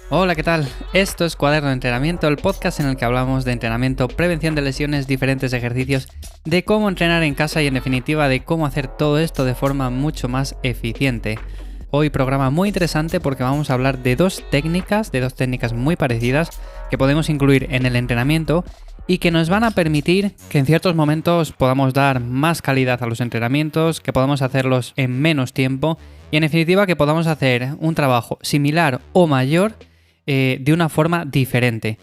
Hola, ¿qué tal? Esto es Cuaderno de Entrenamiento, el podcast en el que hablamos de entrenamiento, prevención de lesiones, diferentes ejercicios, de cómo entrenar en casa y en definitiva de cómo hacer todo esto de forma mucho más eficiente. Hoy programa muy interesante porque vamos a hablar de dos técnicas muy parecidas que podemos incluir en el entrenamiento y que nos van a permitir que en ciertos momentos podamos dar más calidad a los entrenamientos, que podamos hacerlos en menos tiempo y en definitiva que podamos hacer un trabajo similar o mayor de una forma diferente.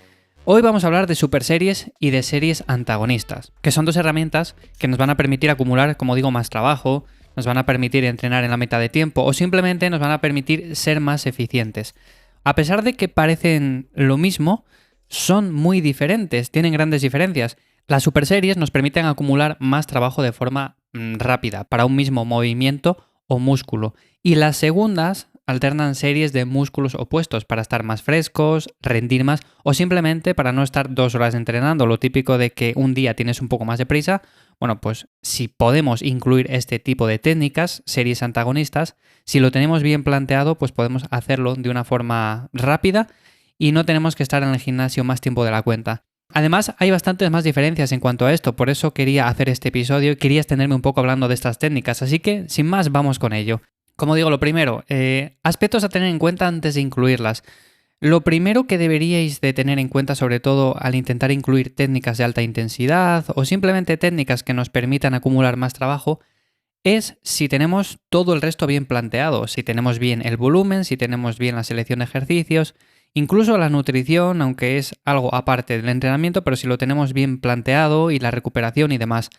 Hoy vamos a hablar de superseries y de series antagonistas, que son dos herramientas que nos van a permitir acumular, como digo, más trabajo, nos van a permitir entrenar en la mitad de tiempo o simplemente nos van a permitir ser más eficientes. A pesar de que parecen lo mismo, son muy diferentes, tienen grandes diferencias. Las superseries nos permiten acumular más trabajo de forma rápida para un mismo movimiento o músculo. Y las segundas alternan series de músculos opuestos para estar más frescos, rendir más o simplemente para no estar 2 horas entrenando. Lo típico de que un día tienes un poco más de prisa. Bueno, pues si podemos incluir este tipo de técnicas, series antagonistas, si lo tenemos bien planteado, pues podemos hacerlo de una forma rápida y no tenemos que estar en el gimnasio más tiempo de la cuenta. Además, hay bastantes más diferencias en cuanto a esto, por eso quería hacer este episodio y quería extenderme un poco hablando de estas técnicas, así que sin más vamos con ello. Como digo, lo primero, aspectos a tener en cuenta antes de incluirlas. Lo primero que deberíais de tener en cuenta, sobre todo al intentar incluir técnicas de alta intensidad o simplemente técnicas que nos permitan acumular más trabajo, es si tenemos todo el resto bien planteado, si tenemos bien el volumen, si tenemos bien la selección de ejercicios, incluso la nutrición, aunque es algo aparte del entrenamiento, pero si lo tenemos bien planteado y la recuperación y demás.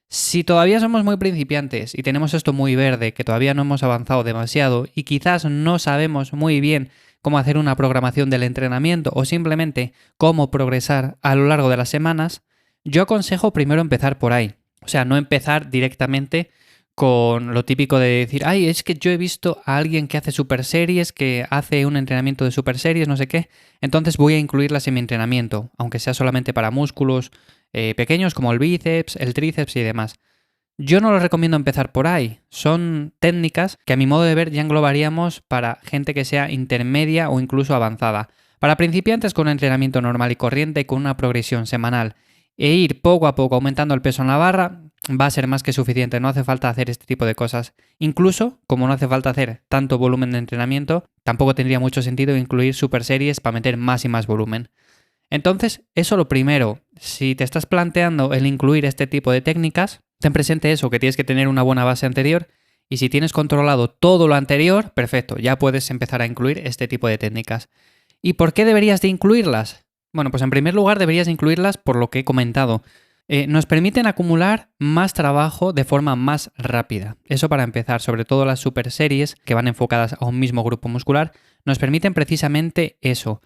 Si todavía somos muy principiantes y tenemos esto muy verde, que todavía no hemos avanzado demasiado y quizás no sabemos muy bien cómo hacer una programación del entrenamiento o simplemente cómo progresar a lo largo de las semanas, yo aconsejo primero empezar por ahí. O sea, no empezar directamente con lo típico de decir, ay, es que yo he visto a alguien que hace super series, que hace un entrenamiento de super series, no sé qué, entonces voy a incluirlas en mi entrenamiento, aunque sea solamente para músculos pequeños como el bíceps, el tríceps y demás. Yo no lo recomiendo empezar por ahí. Son técnicas que a mi modo de ver ya englobaríamos para gente que sea intermedia o incluso avanzada. Para principiantes con un entrenamiento normal y corriente con una progresión semanal e ir poco a poco aumentando el peso en la barra va a ser más que suficiente. No hace falta hacer este tipo de cosas. Incluso, como no hace falta hacer tanto volumen de entrenamiento, tampoco tendría mucho sentido incluir super series para meter más y más volumen. Entonces, eso lo primero. Si te estás planteando el incluir este tipo de técnicas, ten presente eso, que tienes que tener una buena base anterior y si tienes controlado todo lo anterior, perfecto, ya puedes empezar a incluir este tipo de técnicas. ¿Y por qué deberías de incluirlas? Bueno, pues en primer lugar deberías de incluirlas por lo que he comentado. Nos permiten acumular más trabajo de forma más rápida. Eso para empezar, sobre todo las super series que van enfocadas a un mismo grupo muscular, nos permiten precisamente eso.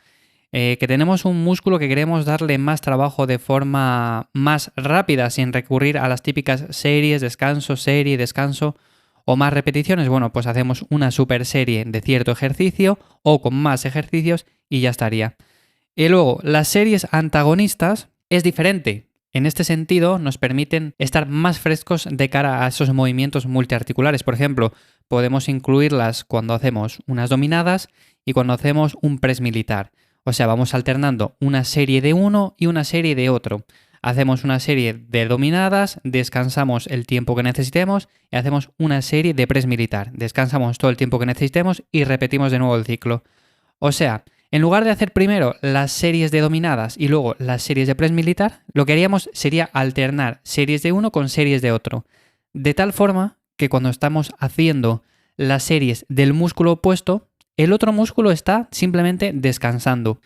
Que tenemos un músculo que queremos darle más trabajo de forma más rápida sin recurrir a las típicas series, descanso, serie, descanso o más repeticiones. Bueno, pues hacemos una super serie de cierto ejercicio o con más ejercicios y ya estaría. Y luego, las series antagonistas es diferente. En este sentido, nos permiten estar más frescos de cara a esos movimientos multiarticulares. Por ejemplo, podemos incluirlas cuando hacemos unas dominadas y cuando hacemos un press militar. O sea, vamos alternando una serie de uno y una serie de otro. Hacemos una serie de dominadas, descansamos el tiempo que necesitemos y hacemos una serie de press militar. Descansamos todo el tiempo que necesitemos y repetimos de nuevo el ciclo. O sea, en lugar de hacer primero las series de dominadas y luego las series de press militar, lo que haríamos sería alternar series de uno con series de otro. De tal forma que cuando estamos haciendo las series del músculo opuesto, el otro músculo está simplemente descansando.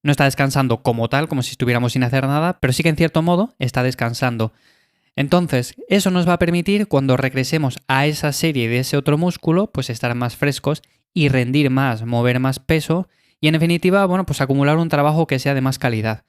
No está descansando como tal, como si estuviéramos sin hacer nada, pero sí que en cierto modo está descansando. Entonces, eso nos va a permitir cuando regresemos a esa serie de ese otro músculo, pues estar más frescos y rendir más, mover más peso y en definitiva, bueno, pues acumular un trabajo que sea de más calidad.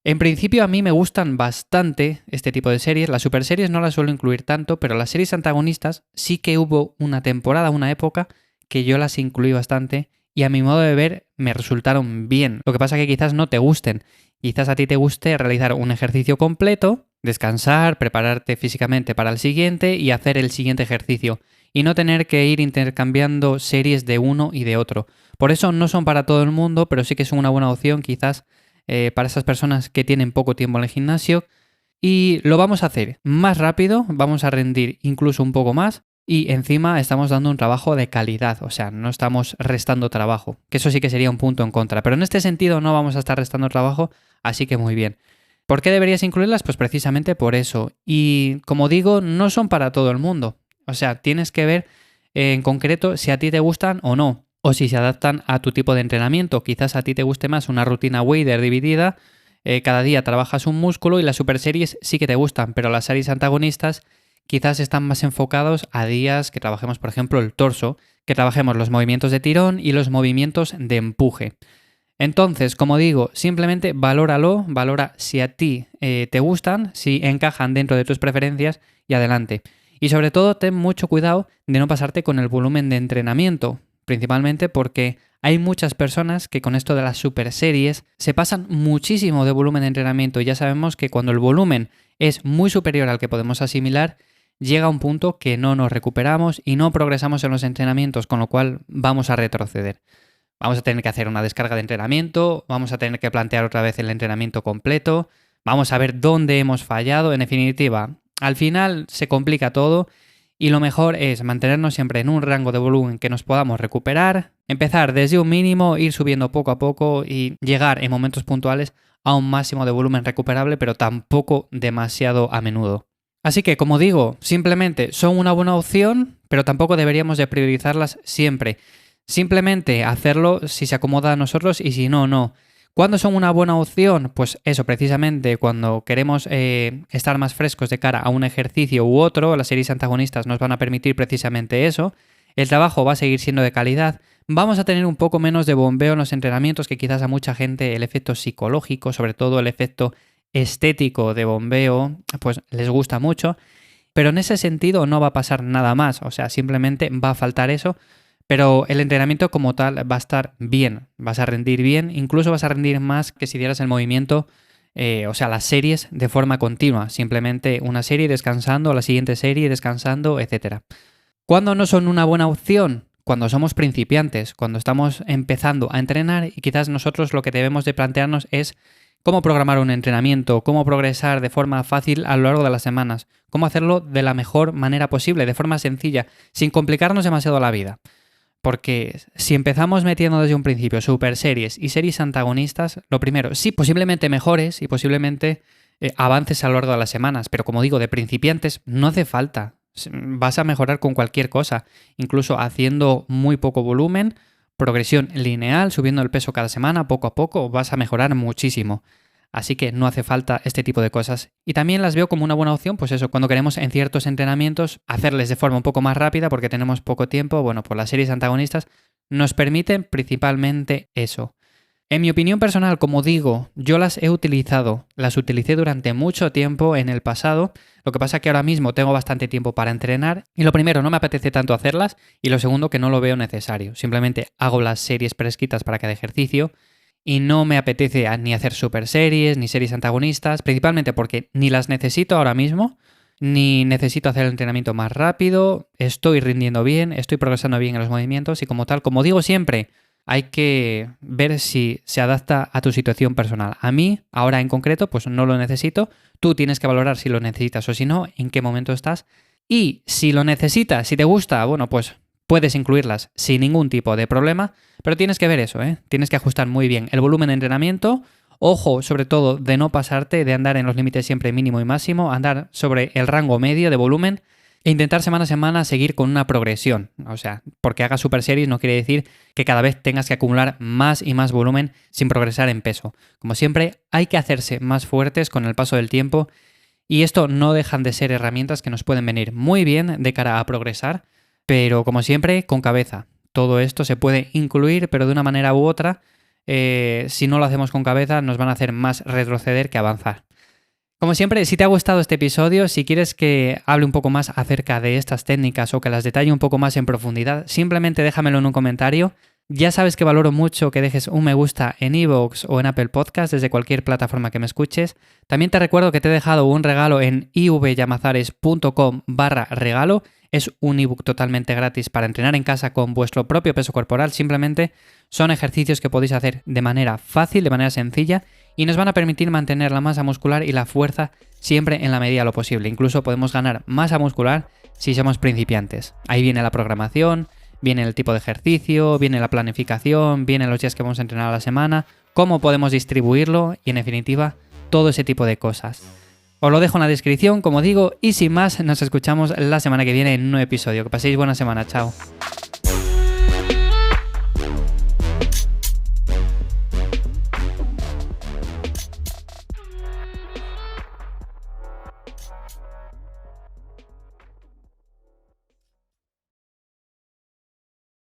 En principio a mí me gustan bastante este tipo de series. Las super series no las suelo incluir tanto, pero las series antagonistas sí que hubo una temporada, una época que yo las incluí bastante y a mi modo de ver me resultaron bien. Lo que pasa es que quizás no te gusten. Quizás a ti te guste realizar un ejercicio completo, descansar, prepararte físicamente para el siguiente y hacer el siguiente ejercicio. y no tener que ir intercambiando series de uno y de otro. Por eso no son para todo el mundo, pero sí que son una buena opción quizás para esas personas que tienen poco tiempo en el gimnasio. Y lo vamos a hacer más rápido, vamos a rendir incluso un poco más y encima estamos dando un trabajo de calidad, o sea, no estamos restando trabajo, que eso sí que sería un punto en contra, pero en este sentido no vamos a estar restando trabajo, así que muy bien. ¿Por qué deberías incluirlas? Pues precisamente por eso. Y como digo, no son para todo el mundo, o sea, tienes que ver en concreto si a ti te gustan o no, o si se adaptan a tu tipo de entrenamiento. Quizás a ti te guste más una rutina Wader dividida. Cada día trabajas un músculo y las super series sí que te gustan, pero las series antagonistas quizás están más enfocados a días que trabajemos, por ejemplo, el torso, que trabajemos los movimientos de tirón y los movimientos de empuje. Entonces, como digo, simplemente valóralo, valora si a ti te gustan, si encajan dentro de tus preferencias y adelante. Y sobre todo, ten mucho cuidado de no pasarte con el volumen de entrenamiento, principalmente porque hay muchas personas que con esto de las super series se pasan muchísimo de volumen de entrenamiento y ya sabemos que cuando el volumen es muy superior al que podemos asimilar, llega un punto que no nos recuperamos y no progresamos en los entrenamientos, con lo cual vamos a retroceder. Vamos a tener que hacer una descarga de entrenamiento, vamos a tener que plantear otra vez el entrenamiento completo, vamos a ver dónde hemos fallado, en definitiva. Al final se complica todo y lo mejor es mantenernos siempre en un rango de volumen que nos podamos recuperar, empezar desde un mínimo, ir subiendo poco a poco y llegar en momentos puntuales a un máximo de volumen recuperable, pero tampoco demasiado a menudo. Así que, como digo, simplemente son una buena opción, pero tampoco deberíamos de priorizarlas siempre. Simplemente hacerlo si se acomoda a nosotros y si no, no. ¿Cuándo son una buena opción? Pues eso, precisamente cuando queremos estar más frescos de cara a un ejercicio u otro, las series antagonistas nos van a permitir precisamente eso. El trabajo va a seguir siendo de calidad. Vamos a tener un poco menos de bombeo en los entrenamientos, que quizás a mucha gente el efecto psicológico, sobre todo el efecto estético de bombeo, pues les gusta mucho. Pero en ese sentido no va a pasar nada más, o sea, simplemente va a faltar eso. Pero el entrenamiento como tal va a estar bien, vas a rendir bien, incluso vas a rendir más que si dieras el movimiento, o sea, las series de forma continua, simplemente una serie descansando, la siguiente serie descansando, etc. ¿Cuándo no son una buena opción? Cuando somos principiantes, cuando estamos empezando a entrenar y quizás nosotros lo que debemos de plantearnos es cómo programar un entrenamiento, cómo progresar de forma fácil a lo largo de las semanas, cómo hacerlo de la mejor manera posible, de forma sencilla, sin complicarnos demasiado la vida. Porque si empezamos metiendo desde un principio super series y series antagonistas, lo primero, sí, posiblemente mejores y posiblemente avances a lo largo de las semanas, pero como digo, de principiantes no hace falta. Vas a mejorar con cualquier cosa, incluso haciendo muy poco volumen, progresión lineal, subiendo el peso cada semana, poco a poco, vas a mejorar muchísimo. Así que no hace falta este tipo de cosas. Y también las veo como una buena opción, pues eso, cuando queremos en ciertos entrenamientos hacerles de forma un poco más rápida porque tenemos poco tiempo, bueno, pues las series antagonistas nos permiten principalmente eso. En mi opinión personal, como digo, yo las he utilizado, las utilicé durante mucho tiempo en el pasado, lo que pasa es que ahora mismo tengo bastante tiempo para entrenar y lo primero, no me apetece tanto hacerlas y lo segundo, que no lo veo necesario. Simplemente hago las series prescritas para cada ejercicio y no me apetece ni hacer super series, ni series antagonistas, principalmente porque ni las necesito ahora mismo, ni necesito hacer el entrenamiento más rápido, estoy rindiendo bien, estoy progresando bien en los movimientos y como tal, como digo siempre, hay que ver si se adapta a tu situación personal. A mí, ahora en concreto, pues no lo necesito, tú tienes que valorar si lo necesitas o si no, en qué momento estás y si lo necesitas, si te gusta, bueno, pues puedes incluirlas sin ningún tipo de problema, pero tienes que ver eso, ¿eh? Tienes que ajustar muy bien el volumen de entrenamiento. Ojo, sobre todo, de no pasarte, de andar en los límites siempre mínimo y máximo, andar sobre el rango medio de volumen e intentar semana a semana seguir con una progresión. O sea, porque hagas super series no quiere decir que cada vez tengas que acumular más y más volumen sin progresar en peso. Como siempre, hay que hacerse más fuertes con el paso del tiempo y esto no dejan de ser herramientas que nos pueden venir muy bien de cara a progresar. Pero como siempre, con cabeza. Todo esto se puede incluir, pero de una manera u otra, si no lo hacemos con cabeza, nos van a hacer más retroceder que avanzar. Como siempre, si te ha gustado este episodio, si quieres que hable un poco más acerca de estas técnicas o que las detalle un poco más en profundidad, simplemente déjamelo en un comentario. Ya sabes que valoro mucho que dejes un me gusta en iVoox o en Apple Podcast desde cualquier plataforma que me escuches. También te recuerdo que te he dejado un regalo en ivyamazares.com/regalo. Es un ebook totalmente gratis para entrenar en casa con vuestro propio peso corporal. Simplemente son ejercicios que podéis hacer de manera fácil, de manera sencilla y nos van a permitir mantener la masa muscular y la fuerza siempre en la medida de lo posible. Incluso podemos ganar masa muscular si somos principiantes. Ahí viene la programación, viene el tipo de ejercicio, viene la planificación, vienen los días que vamos a entrenar a la semana, cómo podemos distribuirlo y en definitiva todo ese tipo de cosas. Os lo dejo en la descripción, como digo, y sin más, nos escuchamos la semana que viene en un nuevo episodio. Que paséis buena semana, chao.